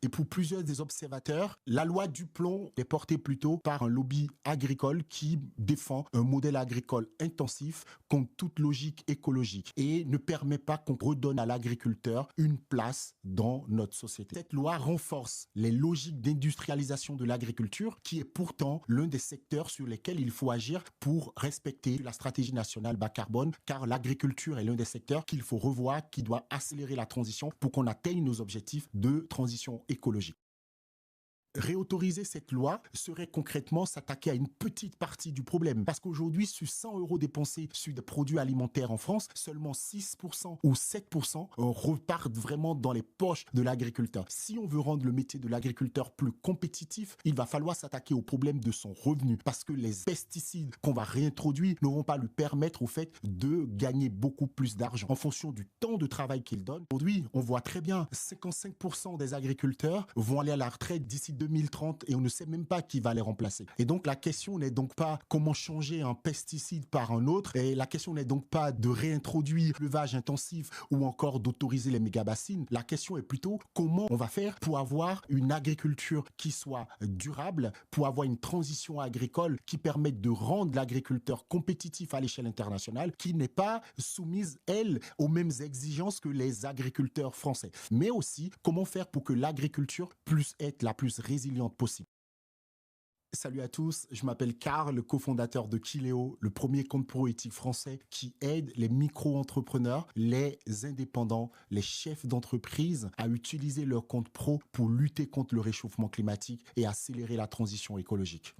Et pour plusieurs des observateurs, la loi du plomb est portée plutôt par un lobby agricole qui défend un modèle agricole intensif contre toute logique écologique et ne permet pas qu'on redonne à l'agriculteur une place dans notre société. Cette loi renforce les logiques d'industrialisation de l'agriculture qui est pourtant l'un des secteurs sur lesquels il faut agir pour respecter la stratégie nationale bas carbone, car l'agriculture est l'un des secteurs qu'il faut revoir, qui doit accélérer la transition pour qu'on atteigne nos objectifs de transition écologique. Réautoriser cette loi serait concrètement s'attaquer à une petite partie du problème. Parce qu'aujourd'hui, sur 100 € dépensés sur des produits alimentaires en France, seulement 6% ou 7% repartent vraiment dans les poches de l'agriculteur. Si on veut rendre le métier de l'agriculteur plus compétitif, il va falloir s'attaquer au problème de son revenu. Parce que les pesticides qu'on va réintroduire ne vont pas lui permettre au fait de gagner beaucoup plus d'argent en fonction du temps de travail qu'il donne. Aujourd'hui, on voit très bien 55% des agriculteurs vont aller à la retraite d'ici 2030 et on ne sait même pas qui va les remplacer. Et donc la question n'est donc pas comment changer un pesticide par un autre, et la question n'est donc pas de réintroduire l'élevage intensif ou encore d'autoriser les méga-bassines. La question est plutôt comment on va faire pour avoir une agriculture qui soit durable, pour avoir une transition agricole qui permette de rendre l'agriculteur compétitif à l'échelle internationale, qui n'est pas soumise, elle, aux mêmes exigences que les agriculteurs français. Mais aussi, comment faire pour que l'agriculture puisse être la plus résiliente possible. Salut à tous, je m'appelle Karl, le cofondateur de Kileo, le premier compte pro éthique français qui aide les micro-entrepreneurs, les indépendants, les chefs d'entreprise à utiliser leur compte pro pour lutter contre le réchauffement climatique et accélérer la transition écologique.